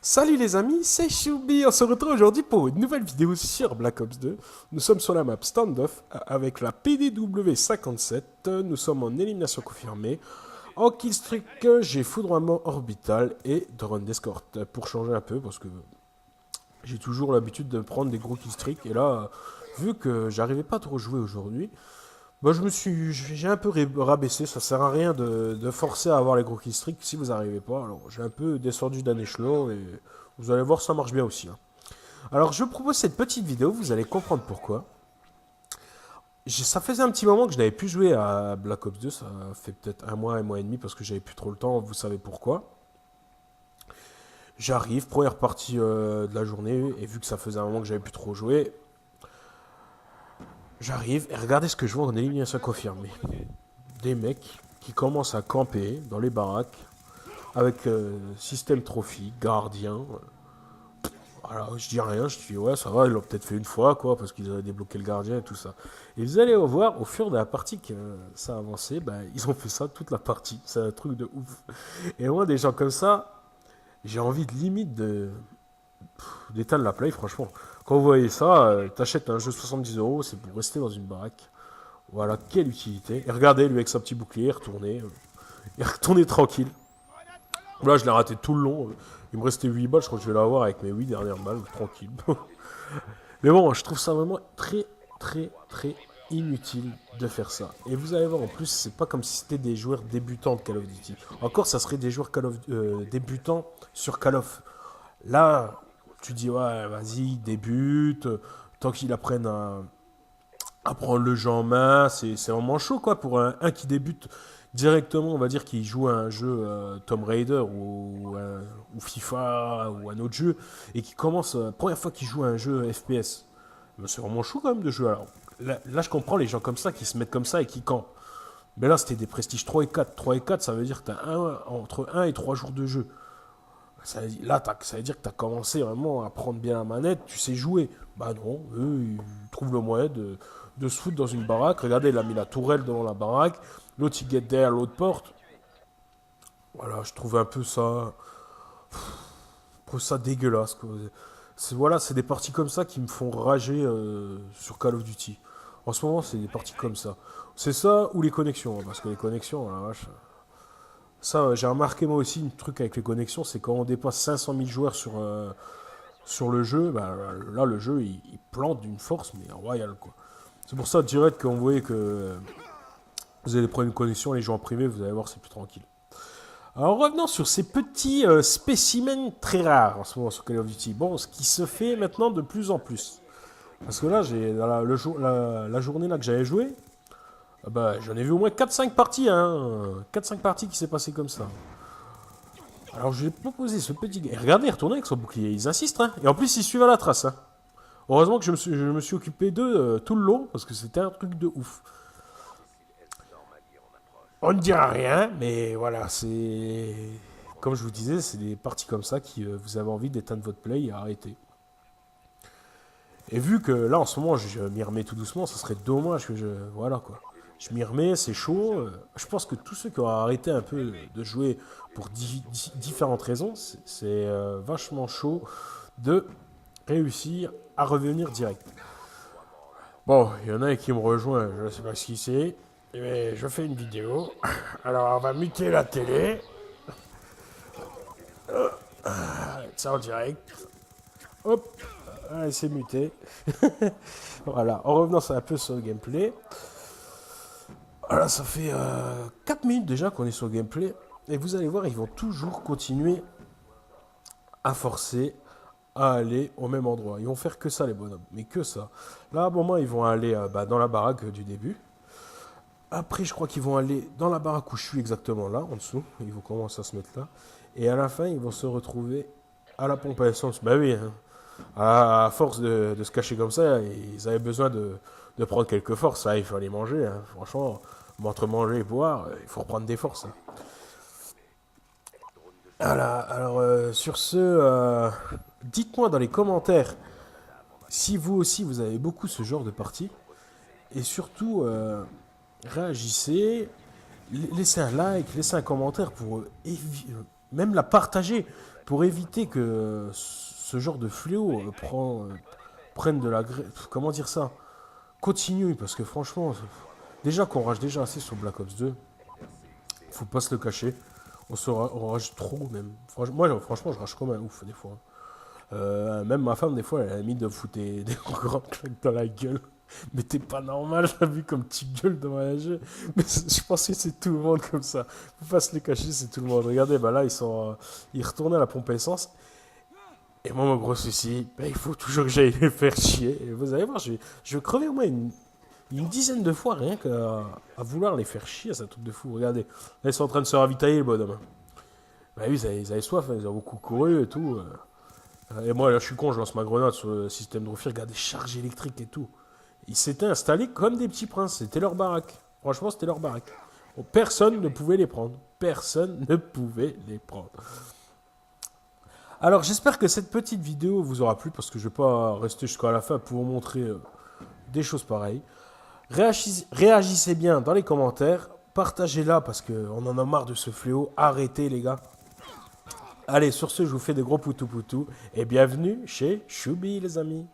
Salut les amis, c'est Choubi, on se retrouve aujourd'hui pour une nouvelle vidéo sur Black Ops 2. Nous sommes sur la map Standoff avec la PDW57, nous sommes en élimination confirmée. En killstreak, j'ai foudroiement orbital et drone d'escorte pour changer un peu parce que j'ai toujours l'habitude de prendre des gros killstreaks et là, vu que j'arrivais pas à trop jouer aujourd'hui, bah, j'ai un peu rabaissé, ça sert à rien de forcer à avoir les gros killstreaks si vous n'arrivez pas. Alors j'ai un peu descendu d'un échelon et vous allez voir, ça marche bien aussi, hein. Alors je vous propose cette petite vidéo, vous allez comprendre pourquoi. Ça faisait un petit moment que je n'avais plus joué à Black Ops 2, ça fait peut-être un mois et demi parce que j'avais plus trop le temps, vous savez pourquoi. J'arrive, première partie de la journée, et vu que ça faisait un moment que j'avais plus trop joué, j'arrive et regardez ce que je vois en élimination confirmée. Des mecs qui commencent à camper dans les baraques avec système trophy, gardien. Voilà, je dis rien, je dis ouais, ça va, ils l'ont peut-être fait une fois, quoi, parce qu'ils avaient débloqué le gardien et tout ça. Et vous allez voir, au fur de la partie que ça a avancé, bah, ils ont fait ça toute la partie. C'est un truc de ouf. Et moi, des gens comme ça, j'ai envie de limite d'éteindre la play, franchement. Quand vous voyez ça, t'achètes un jeu 70 €, c'est pour rester dans une baraque. Voilà, quelle utilité. Et regardez, lui avec sa petit bouclier, il retournait tranquille. Là, je l'ai raté tout le long. Il me restait 8 balles, je crois que je vais l'avoir avec mes 8 dernières balles, tranquille. Mais bon, je trouve ça vraiment très inutile de faire ça. Et vous allez voir, en plus, c'est pas comme si c'était des joueurs débutants de Call of Duty. Encore, ça serait des joueurs débutants sur Call of. Là, tu dis, ouais, vas-y, débute, tant qu'ils apprennent à prendre le jeu en main, c'est vraiment chaud, quoi, pour un qui débute directement, on va dire qu'il joue à un jeu Tomb Raider ou FIFA ou un autre jeu et qui commence, première fois qu'il joue à un jeu FPS. Ben, c'est vraiment chaud quand même de jouer. Alors, là, je comprends les gens comme ça qui se mettent comme ça et qui campent. Mais là, c'était des prestiges 3 et 4. 3 et 4, ça veut dire que tu as entre 1 et 3 jours de jeu. Ça veut dire que tu as commencé vraiment à prendre bien la manette, tu sais jouer. Bah non, eux, ils trouvent le moyen de se foutre dans une baraque. Regardez, il a mis la tourelle devant la baraque. L'autre, il guette derrière l'autre porte. Voilà, je trouve un peu ça. Je trouve ça dégueulasse, quoi. Voilà, c'est des parties comme ça qui me font rager sur Call of Duty. En ce moment, c'est des parties comme ça. C'est ça ou les connexions, hein, parce que les connexions, la vache. Ça, j'ai remarqué moi aussi un truc avec les connexions, c'est quand on dépasse 500 000 joueurs sur le jeu, bah, là, le jeu, il plante d'une force, mais royale, quoi. C'est pour ça, direct, quand vous voyez que vous allez prendre une connexion, les gens en privé, vous allez voir, c'est plus tranquille. Alors revenons sur ces petits spécimens très rares en ce moment sur Call of Duty. Bon, ce qui se fait maintenant de plus en plus. Parce que là, la journée là que j'avais joué, bah, j'en ai vu au moins 4-5 parties. Hein, 4-5 parties qui s'est passé comme ça. Alors je lui ai proposé ce petit gars. Et regardez, il retournait avec son bouclier. Ils insistent. Hein. Et en plus, ils suivent à la trace. Hein. Heureusement que je me suis occupé d'eux tout le long. Parce que c'était un truc de ouf. On ne dira rien, mais voilà, c'est. Comme je vous disais, c'est des parties comme ça qui vous avez envie d'éteindre votre play et arrêter. Et vu que là, en ce moment, je m'y remets tout doucement, ça serait dommage que je. Voilà quoi. Je m'y remets, c'est chaud. Je pense que tous ceux qui ont arrêté un peu de jouer pour différentes raisons, c'est vachement chaud de réussir à revenir direct. Bon, il y en a qui me rejoint, je ne sais pas ce qui c'est. Mais je fais une vidéo. Alors on va muter la télé. Ça en direct. Hop. Allez, c'est muté. Voilà. En revenant un peu sur le gameplay. Voilà, ça fait 4 minutes déjà qu'on est sur le gameplay. Et vous allez voir, ils vont toujours continuer à forcer à aller au même endroit. Ils vont faire que ça, les bonhommes. Mais que ça. Là, à un moment, ils vont aller dans la baraque du début. Après, je crois qu'ils vont aller dans la baraque où je suis exactement là, en dessous. Ils vont commencer à se mettre là. Et à la fin, ils vont se retrouver à la pompe à essence. Bah oui, hein. À force de se cacher comme ça, ils avaient besoin de prendre quelques forces. Ah, il faut aller manger. Hein. Franchement, entre manger et boire, il faut reprendre des forces. Hein. Voilà. Alors, sur ce, dites-moi dans les commentaires si vous aussi vous avez beaucoup ce genre de parties. Et surtout, réagissez, laissez un like, laissez un commentaire pour même la partager. pour éviter que ce genre de fléau prenne de la... Comment dire ça? Continue, parce que franchement, déjà qu'on rage déjà assez sur Black Ops 2, faut pas se le cacher. On rage trop même. Franchement, je rage comme un ouf des fois. Même ma femme, des fois, elle a mis de foutre des grandes claques dans la gueule. Mais t'es pas normal, j'ai vu comme tu gueules devant la jeu. Mais je pense que c'est tout le monde comme ça. Faut pas se le cacher, c'est tout le monde. Regardez, bah là, ils retournaient à la pompe à essence. Et moi, mon gros souci, bah, il faut toujours que j'aille les faire chier. Et vous allez voir, je vais crever au moins une dizaine de fois rien qu'à vouloir les faire chier, c'est un truc de fou. Regardez, là, ils sont en train de se ravitailler, le bonhomme. Bah oui, ils avaient soif, hein, ils ont beaucoup couru et tout. Et moi, là, je suis con, je lance ma grenade sur le système de refil. Regardez, charge électrique et tout. Ils s'étaient installés comme des petits princes. C'était leur baraque. Franchement, c'était leur baraque. Bon, personne ne pouvait les prendre. Personne ne pouvait les prendre. Alors, j'espère que cette petite vidéo vous aura plu parce que je ne vais pas rester jusqu'à la fin pour vous montrer des choses pareilles. Réagissez bien dans les commentaires. Partagez-la parce qu'on en a marre de ce fléau. Arrêtez, les gars. Allez, sur ce, je vous fais des gros poutou-poutou et bienvenue chez Choubi, les amis.